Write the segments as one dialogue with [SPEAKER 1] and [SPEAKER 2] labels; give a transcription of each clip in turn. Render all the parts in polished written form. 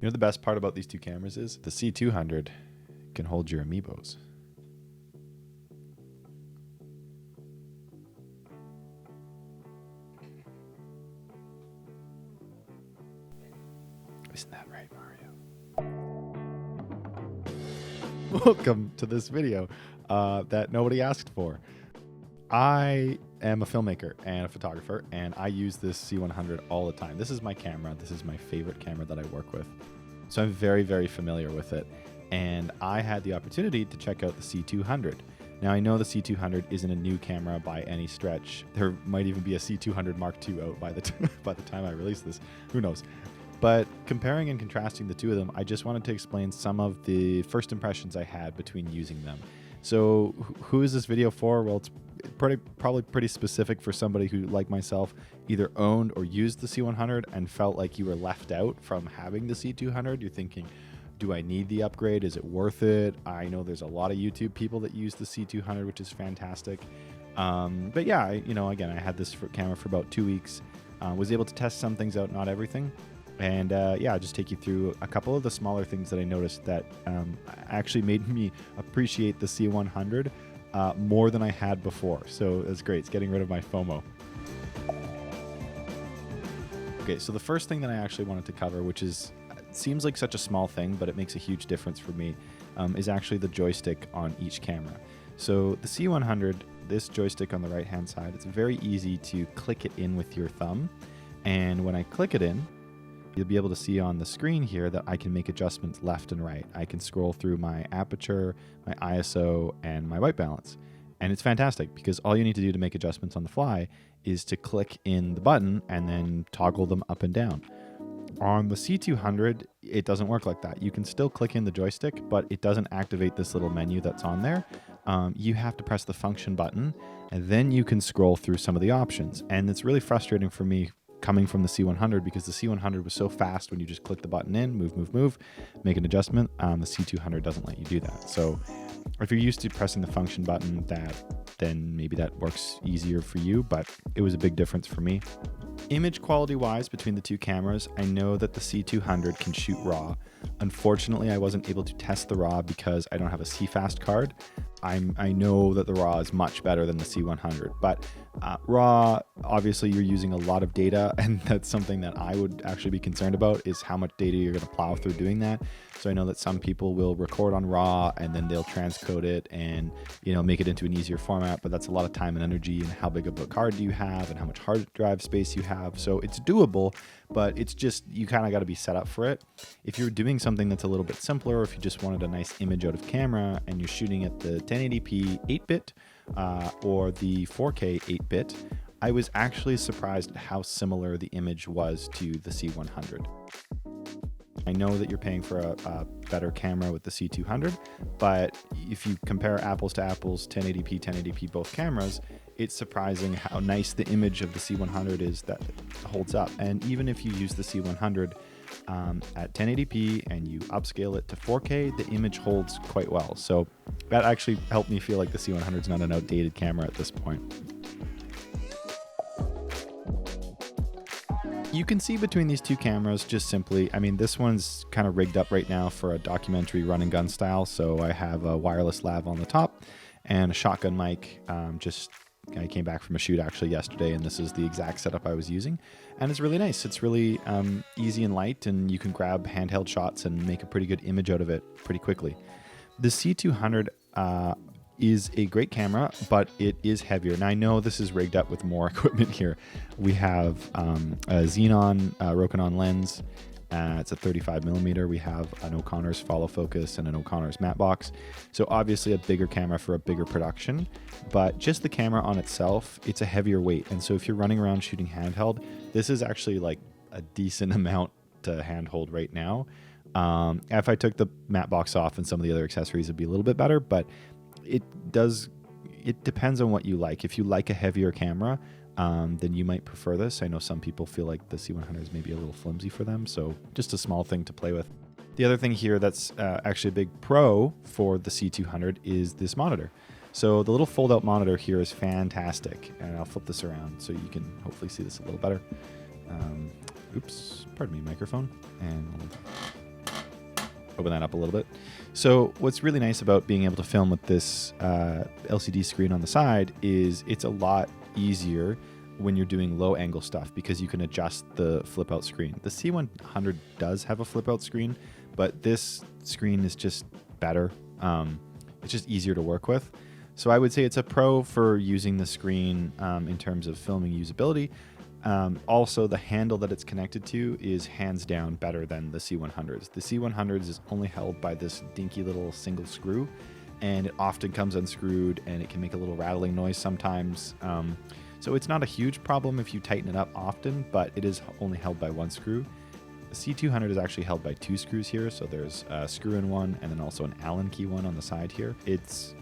[SPEAKER 1] You know the best part about these two cameras is the C200 can hold your amiibos. Isn't that right, Mario? Welcome to this video that nobody asked for. I am a filmmaker and a photographer, and I use this C100 all the time. This is my camera. This is my favorite camera that I work with. So I'm very, very familiar with it. And I had the opportunity to check out the C200. Now, I know the C200 isn't a new camera by any stretch. There might even be a C200 Mark II out by the time I release this. Who knows? But comparing and contrasting the two of them, I just wanted to explain some of the first impressions I had between using them. So who is this video for? Well, it's probably pretty specific for somebody who, like myself, either owned or used the C100 and felt like you were left out from having the C200. You're thinking, do I need the upgrade? Is it worth it? I know there's a lot of YouTube people that use the C200, which is fantastic. But yeah, again, I had this camera for about 2 weeks. Was able to test some things out, not everything. And yeah, I'll just take you through a couple of the smaller things that I noticed that actually made me appreciate the C100 more than I had before. So it's great. It's getting rid of my FOMO. Okay, so the first thing that I actually wanted to cover, which seems like such a small thing, but it makes a huge difference for me, is actually the joystick on each camera. So the C100, this joystick on the right-hand side, it's very easy to click it in with your thumb. And when I click it in, you'll be able to see on the screen here that I can make adjustments left and right. I can scroll through my aperture, my ISO, and my white balance. And it's fantastic because all you need to do to make adjustments on the fly is to click in the button and then toggle them up and down. On the C200, it doesn't work like that. You can still click in the joystick, but it doesn't activate this little menu that's on there. You have to press the function button, and then you can scroll through some of the options. And it's really frustrating for me coming from the C100 because the C100 was so fast when you just click the button in, move, make an adjustment. The C200 doesn't let you do that. So if you're used to pressing the function button, then maybe that works easier for you, but it was a big difference for me. Image quality wise between the two cameras, I know that the C200 can shoot RAW. Unfortunately, I wasn't able to test the RAW because I don't have a CFast card. I know that the RAW is much better than the C100, but RAW, obviously you're using a lot of data, and that's something that I would actually be concerned about, is how much data you're going to plow through doing that. So I know that some people will record on RAW and then they'll transcode it and make it into an easier format, but that's a lot of time and energy, and how big of a card do you have and how much hard drive space you have. So it's doable, but it's just, you kind of got to be set up for it. If you're doing something that's a little bit simpler, or if you just wanted a nice image out of camera and you're shooting at the 1080p 8-bit or the 4K 8-bit, I was actually surprised at how similar the image was to the C100. I know that you're paying for a better camera with the C200, but if you compare apples to apples, 1080p, both cameras, it's surprising how nice the image of the C100 is that holds up. And even if you use the C100 at 1080p and you upscale it to 4K, the image holds quite well. So that actually helped me feel like the C100 is not an outdated camera at this point. You can see between these two cameras just simply, this one's kind of rigged up right now for a documentary run and gun style. So I have a wireless lav on the top and a shotgun mic. I came back from a shoot actually yesterday, and this is the exact setup I was using. And it's really nice. It's really easy and light, and you can grab handheld shots and make a pretty good image out of it pretty quickly. The C200 is a great camera, but it is heavier. Now I know this is rigged up with more equipment here. We have a Xenon Rokinon lens. It's a 35mm. We have an O'Connor's follow focus and an O'Connor's matte box. So obviously a bigger camera for a bigger production, but just the camera on itself, it's a heavier weight. And so if you're running around shooting handheld, this is actually like a decent amount to handhold right now. If I took the matte box off and some of the other accessories, it'd be a little bit better, but it depends on what you like. If you like a heavier camera, then you might prefer this. I know some people feel like the C100 is maybe a little flimsy for them, so just a small thing to play with. The other thing here that's actually a big pro for the C200 is this monitor. So the little fold-out monitor here is fantastic, and I'll flip this around so you can hopefully see this a little better. Oops, pardon me, microphone. And open that up a little bit. So what's really nice about being able to film with this LCD screen on the side is it's a lot easier when you're doing low angle stuff because you can adjust the flip out screen. The C100 does have a flip out screen, but this screen is just better. It's just easier to work with. So I would say it's a pro for using the screen in terms of filming usability. Also, the handle that it's connected to is hands down better than the C100s. The C100s is only held by this dinky little single screw, and it often comes unscrewed and it can make a little rattling noise sometimes. So it's not a huge problem if you tighten it up often, but it is only held by one screw. The C200 is actually held by two screws here, so there's a screw-in one and then also an Allen key one on the side here. It's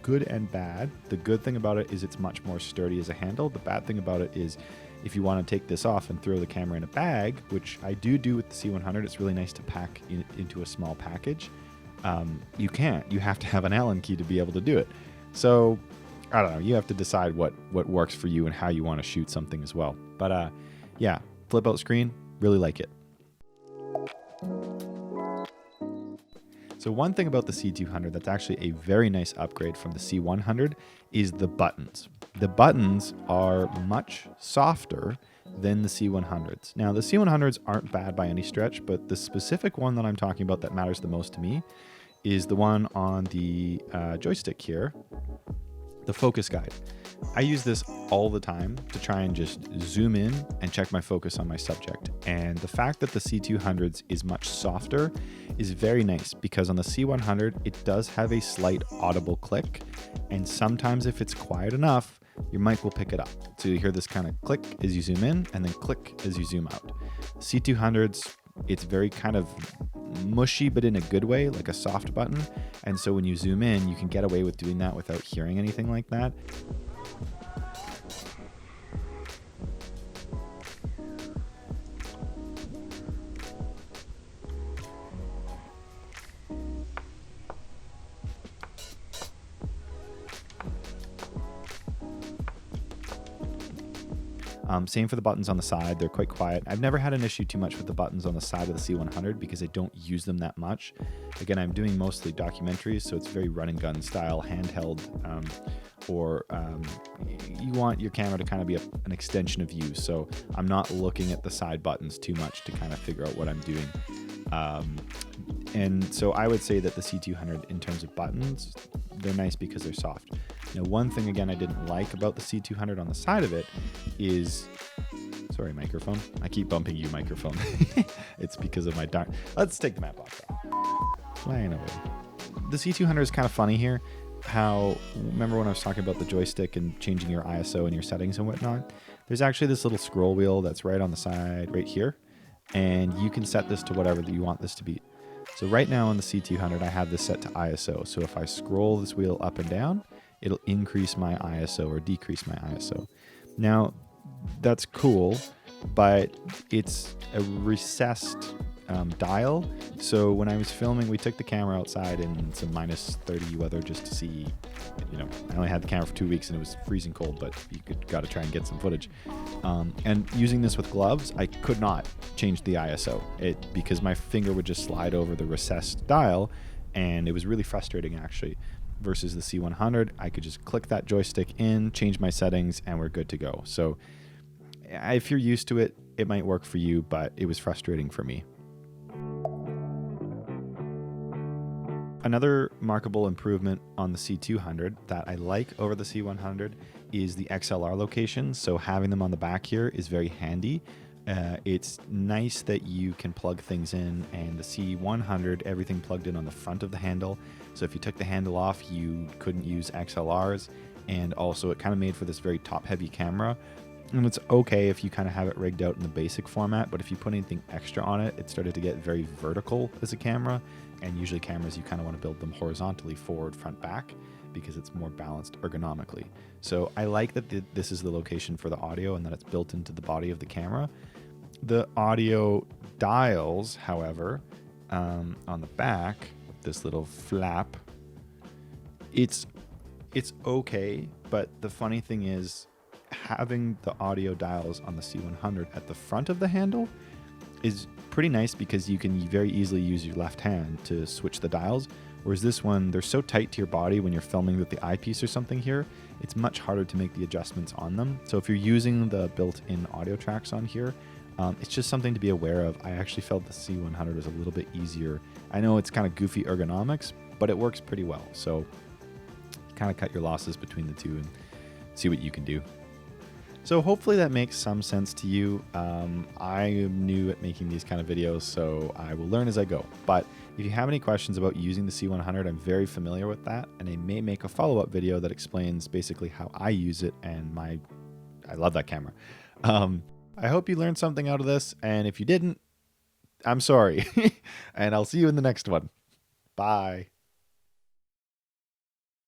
[SPEAKER 1] good and bad. The good thing about it is it's much more sturdy as a handle. The bad thing about it is if you want to take this off and throw the camera in a bag, which I do with the C100, it's really nice to pack into a small package. You can't. You have to have an Allen key to be able to do it. So I don't know. You have to decide what works for you and how you want to shoot something as well. But yeah, flip out screen, really like it. So one thing about the C200 that's actually a very nice upgrade from the C100 is the buttons. The buttons are much softer than the C100s. Now, the C100s aren't bad by any stretch, but the specific one that I'm talking about that matters the most to me is the one on the joystick here, the focus guide. I use this all the time to try and just zoom in and check my focus on my subject. And the fact that the C200s is much softer is very nice because on the C100, it does have a slight audible click. And sometimes if it's quiet enough, your mic will pick it up. So you hear this kind of click as you zoom in and then click as you zoom out. C200s, it's very kind of mushy, but in a good way, like a soft button. And so when you zoom in, you can get away with doing that without hearing anything like that. Same for the buttons on the side. They're quite quiet. I've never had an issue too much with the buttons on the side of the C100 because I don't use them that much. Again, I'm doing mostly documentaries, so it's very run and gun style, handheld, or you want your camera to kind of be an extension of you. So I'm not looking at the side buttons too much to kind of figure out what I'm doing. And so I would say that the C200 in terms of buttons, they're nice because they're soft. Now, one thing, again, I didn't like about the C200 on the side of it is, sorry, microphone. I keep bumping you, microphone. It's because of my darn. Let's take the map off. Flying away. The C200 is kind of funny here. Remember when I was talking about the joystick and changing your ISO and your settings and whatnot? There's actually this little scroll wheel that's right on the side, right here. And you can set this to whatever you want this to be. So right now on the C200, I have this set to ISO. So if I scroll this wheel up and down, it'll increase my ISO or decrease my ISO. Now, that's cool, but it's a recessed dial. So when I was filming, we took the camera outside in some minus 30 weather just to see, I only had the camera for 2 weeks and it was freezing cold, but you got to try and get some footage. And using this with gloves, I could not change the ISO because my finger would just slide over the recessed dial, and it was really frustrating actually. Versus the C100, I could just click that joystick in, change my settings, and we're good to go. So if you're used to it, it might work for you, but it was frustrating for me. Another remarkable improvement on the C200 that I like over the C100 is the XLR location. So having them on the back here is very handy. It's nice that you can plug things in, and the C100, everything plugged in on the front of the handle. So if you took the handle off, you couldn't use XLRs. And also it kind of made for this very top heavy camera. And it's okay if you kind of have it rigged out in the basic format, but if you put anything extra on it, it started to get very vertical as a camera. And usually cameras, you kind of want to build them horizontally, forward, front, back, because it's more balanced ergonomically. So I like that this is the location for the audio and that it's built into the body of the camera. The audio dials, however, on the back, this little flap, it's okay, but the funny thing is having the audio dials on the C100 at the front of the handle is pretty nice because you can very easily use your left hand to switch the dials, whereas this one, they're so tight to your body when you're filming with the eyepiece or something here, it's much harder to make the adjustments on them. So if you're using the built-in audio tracks on here, it's just something to be aware of. I actually felt the C100 was a little bit easier. I know it's kind of goofy ergonomics, but it works pretty well. So kind of cut your losses between the two and see what you can do. So hopefully that makes some sense to you. I am new at making these kind of videos, so I will learn as I go. But if you have any questions about using the C100, I'm very familiar with that, and I may make a follow-up video that explains basically how I use it and I love that camera. I hope you learned something out of this, and if you didn't, I'm sorry. And I'll see you in the next one. Bye.